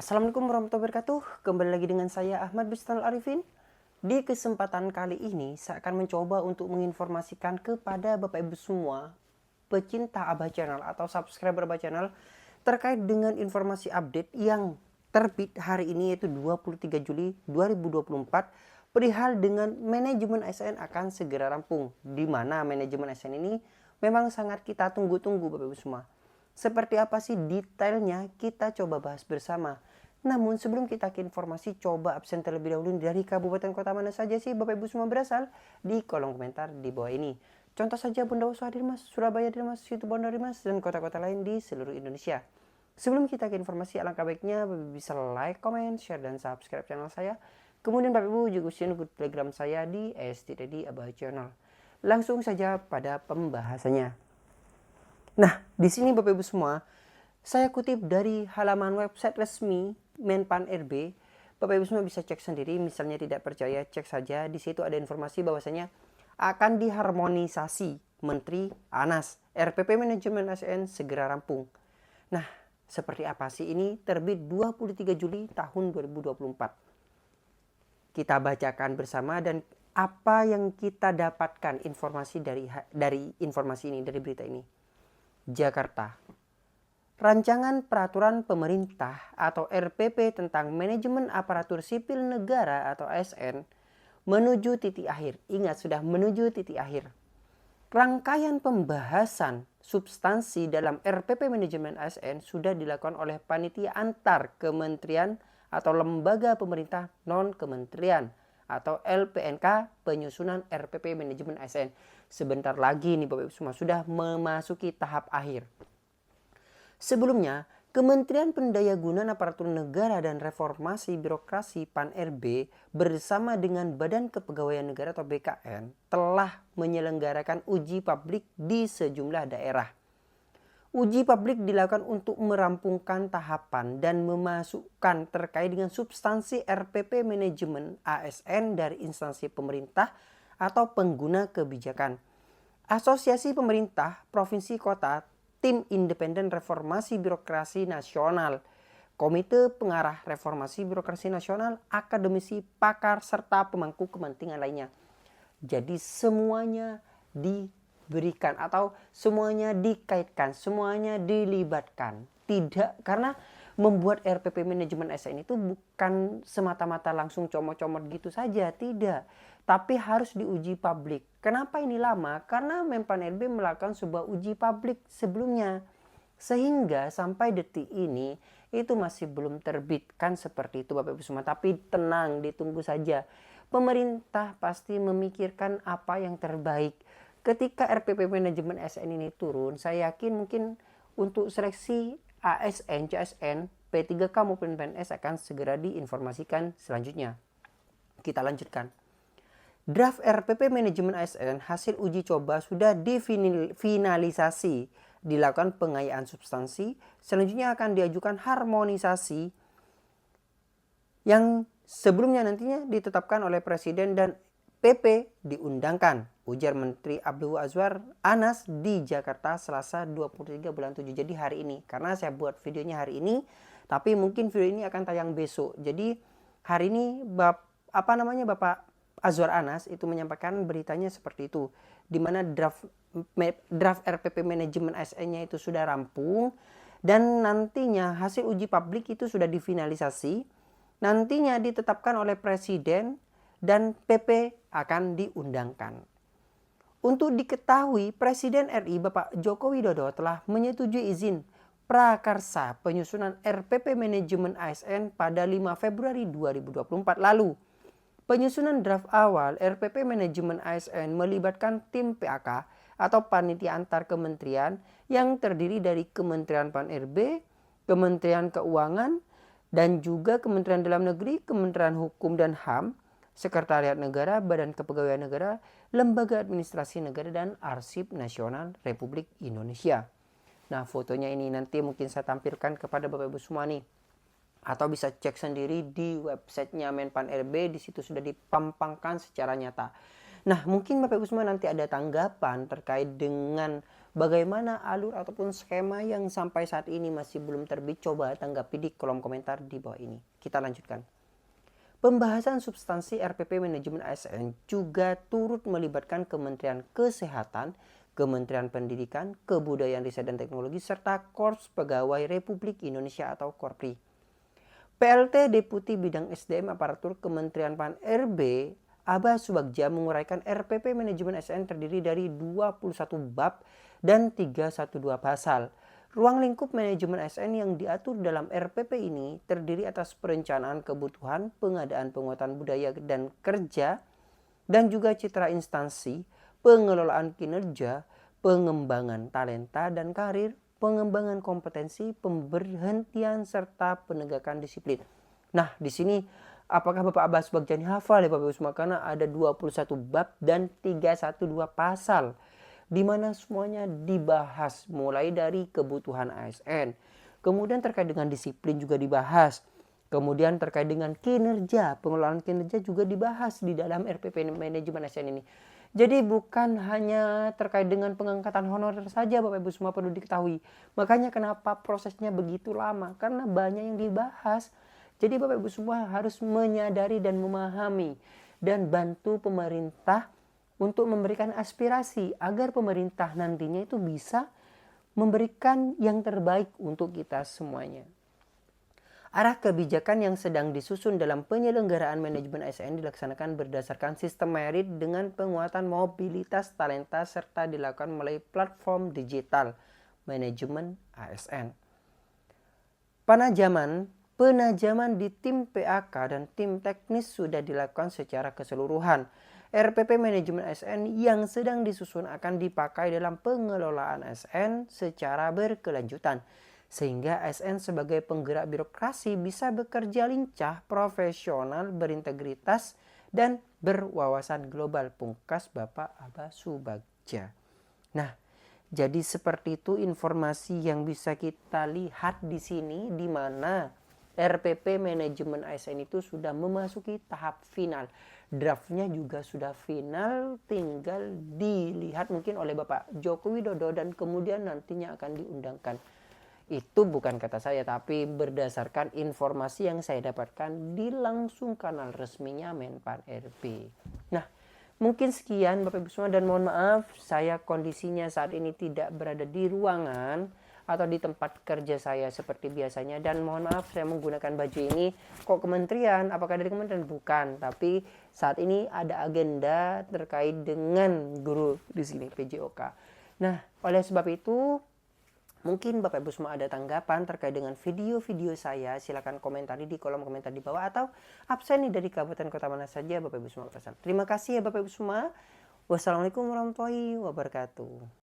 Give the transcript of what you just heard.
Assalamualaikum warahmatullahi wabarakatuh. Kembali lagi dengan saya Ahmad Bistan Arifin. Di kesempatan kali ini saya akan mencoba untuk menginformasikan kepada Bapak Ibu semua pecinta Abah Channel atau subscriber Abah Channel terkait dengan informasi update yang terbit hari ini, yaitu 23 Juli 2024, perihal dengan manajemen ASN akan segera rampung. Di mana manajemen ASN ini memang sangat kita tunggu-tunggu Bapak Ibu semua. Seperti apa sih detailnya, kita coba bahas bersama. Namun sebelum kita ke informasi, coba absen terlebih dahulu dari kabupaten kota mana saja sih Bapak Ibu semua berasal di kolom komentar di bawah ini. Contoh saja Bondowoso hadir Mas, Surabaya hadir Mas, Situbondo hadir Mas, dan kota-kota lain di seluruh Indonesia. Sebelum kita ke informasi, alangkah baiknya Bapak Ibu bisa like, comment, share, dan subscribe channel saya. Kemudian Bapak Ibu juga share grup telegram saya di STD Abah Channel. Langsung saja pada pembahasannya. Nah, di sini Bapak Ibu semua, saya kutip dari halaman website resmi Menpan RB. Bapak Ibu semua bisa cek sendiri, misalnya tidak percaya, cek saja. Di situ ada informasi bahwasanya akan diharmonisasi Menteri Anas. RPP Manajemen ASN segera rampung. Nah, seperti apa sih ini? Terbit 23 Juli tahun 2024. Kita bacakan bersama dan apa yang kita dapatkan informasi dari informasi ini, dari berita ini. Jakarta. Rancangan Peraturan Pemerintah atau RPP tentang Manajemen Aparatur Sipil Negara atau ASN menuju titik akhir. Ingat, sudah menuju titik akhir. Rangkaian pembahasan substansi dalam RPP Manajemen ASN sudah dilakukan oleh panitia antar kementerian atau lembaga pemerintah non-kementerian atau LPNK penyusunan RPP Manajemen ASN. Sebentar lagi nih Bapak Ibu semua, sudah memasuki tahap akhir. Sebelumnya, Kementerian Pendayagunaan Aparatur Negara dan Reformasi Birokrasi PAN-RB bersama dengan Badan Kepegawaian Negara atau BKN telah menyelenggarakan uji publik di sejumlah daerah. Uji publik dilakukan untuk merampungkan tahapan dan memasukkan terkait dengan substansi RPP Manajemen ASN dari instansi pemerintah atau pengguna kebijakan, asosiasi pemerintah, provinsi, kota, tim independen reformasi birokrasi nasional, komite pengarah reformasi birokrasi nasional, akademisi, pakar, serta pemangku kepentingan lainnya. Jadi semuanya diberikan atau semuanya dikaitkan, semuanya dilibatkan. Tidak, karena membuat RPP Manajemen ASN itu bukan semata-mata langsung comot-comot gitu saja, tidak. Tapi harus diuji publik. Kenapa ini lama? Karena Menpan RB melakukan sebuah uji publik sebelumnya. Sehingga sampai detik ini itu masih belum terbit. Kan seperti itu Bapak Ibu semua. Tapi tenang, ditunggu saja. Pemerintah pasti memikirkan apa yang terbaik. Ketika RPP Manajemen ASN ini turun, saya yakin mungkin untuk seleksi ASN, CSN, P3K maupun PNS akan segera diinformasikan selanjutnya. Kita lanjutkan. Draft RPP Manajemen ASN hasil uji coba sudah difinalisasi, dilakukan pengayaan substansi, selanjutnya akan diajukan harmonisasi yang sebelumnya nantinya ditetapkan oleh Presiden dan PP diundangkan, ujar Menteri Abdul Azwar Anas di Jakarta Selasa 23 bulan 7. Jadi hari ini, karena saya buat videonya hari ini, tapi mungkin video ini akan tayang besok. Jadi hari ini Bapak Azwar Anas itu menyampaikan beritanya seperti itu, di mana draft RPP Manajemen ASN-nya itu sudah rampung dan nantinya hasil uji publik itu sudah difinalisasi, nantinya ditetapkan oleh Presiden dan PP akan diundangkan. Untuk diketahui, Presiden RI Bapak Joko Widodo telah menyetujui izin prakarsa penyusunan RPP Manajemen ASN pada 5 Februari 2024 lalu. Penyusunan draft awal RPP Manajemen ASN melibatkan tim PAK atau Panitia Antar Kementerian yang terdiri dari Kementerian PAN-RB, Kementerian Keuangan, dan juga Kementerian Dalam Negeri, Kementerian Hukum dan HAM, Sekretariat Negara, Badan Kepegawaian Negara, Lembaga Administrasi Negara, dan Arsip Nasional Republik Indonesia. Nah, fotonya ini nanti mungkin saya tampilkan kepada Bapak Ibu semua nih. Atau bisa cek sendiri di websitenya Menpan RB, di situ sudah dipampangkan secara nyata. Nah, mungkin Bapak Ibu semua nanti ada tanggapan terkait dengan Bagaimana alur ataupun skema yang sampai saat ini masih belum terbit? Coba tanggapi di kolom komentar di bawah ini. Kita lanjutkan. Pembahasan substansi RPP Manajemen ASN juga turut melibatkan Kementerian Kesehatan, Kementerian Pendidikan, Kebudayaan, Riset dan Teknologi, serta Korps Pegawai Republik Indonesia atau Korpri. PLT Deputi Bidang SDM Aparatur Kementerian PAN-RB, Aba Subagja, menguraikan RPP Manajemen ASN terdiri dari 21 bab dan 312 pasal. Ruang lingkup manajemen ASN yang diatur dalam RPP ini terdiri atas perencanaan kebutuhan, pengadaan penguatan budaya dan kerja, dan juga citra instansi, pengelolaan kinerja, pengembangan talenta dan karir, pengembangan kompetensi, pemberhentian, serta penegakan disiplin. Nah, di sini apakah Bapak Abbas Subagja hafal ya Bapak Ibu semua? Karena ada 21 bab dan 312 pasal, di mana semuanya dibahas mulai dari kebutuhan ASN. Kemudian terkait dengan disiplin juga dibahas. Kemudian terkait dengan kinerja, pengelolaan kinerja juga dibahas di dalam RPP Manajemen ASN ini. Jadi bukan hanya terkait dengan pengangkatan honorer saja Bapak Ibu semua perlu diketahui. Makanya kenapa prosesnya begitu lama? Karena banyak yang dibahas. Jadi Bapak Ibu semua harus menyadari dan memahami dan bantu pemerintah untuk memberikan aspirasi agar pemerintah nantinya itu bisa memberikan yang terbaik untuk kita semuanya. Arah kebijakan yang sedang disusun dalam penyelenggaraan manajemen ASN dilaksanakan berdasarkan sistem merit dengan penguatan mobilitas talenta serta dilakukan melalui platform digital manajemen ASN. Penajaman di tim PAK dan tim teknis sudah dilakukan secara keseluruhan. RPP Manajemen ASN yang sedang disusun akan dipakai dalam pengelolaan ASN secara berkelanjutan, sehingga ASN sebagai penggerak birokrasi bisa bekerja lincah, profesional, berintegritas, dan berwawasan global. Pungkas Bapak Aba Subagja. Nah, jadi seperti itu informasi yang bisa kita lihat di sini, di mana RPP Manajemen ASN itu sudah memasuki tahap final. Draftnya juga sudah final, tinggal dilihat mungkin oleh Bapak Joko Widodo dan kemudian nantinya akan diundangkan. Itu bukan kata saya, tapi berdasarkan informasi yang saya dapatkan di langsung kanal resminya Menpan RB. Nah, mungkin sekian Bapak Ibu semua, dan mohon maaf saya kondisinya saat ini tidak berada di ruangan atau di tempat kerja saya seperti biasanya, dan mohon maaf saya menggunakan baju ini kok kementerian, apakah dari kementerian? Bukan, tapi saat ini ada agenda terkait dengan guru di sini PJOK. Nah, oleh sebab itu mungkin Bapak Ibu semua ada tanggapan terkait dengan video-video saya, silakan komentari di kolom komentar di bawah, atau absen nih dari kabupaten kota mana saja Bapak Ibu semua pesan. Terima kasih ya Bapak Ibu semua. Wassalamualaikum warahmatullahi wabarakatuh.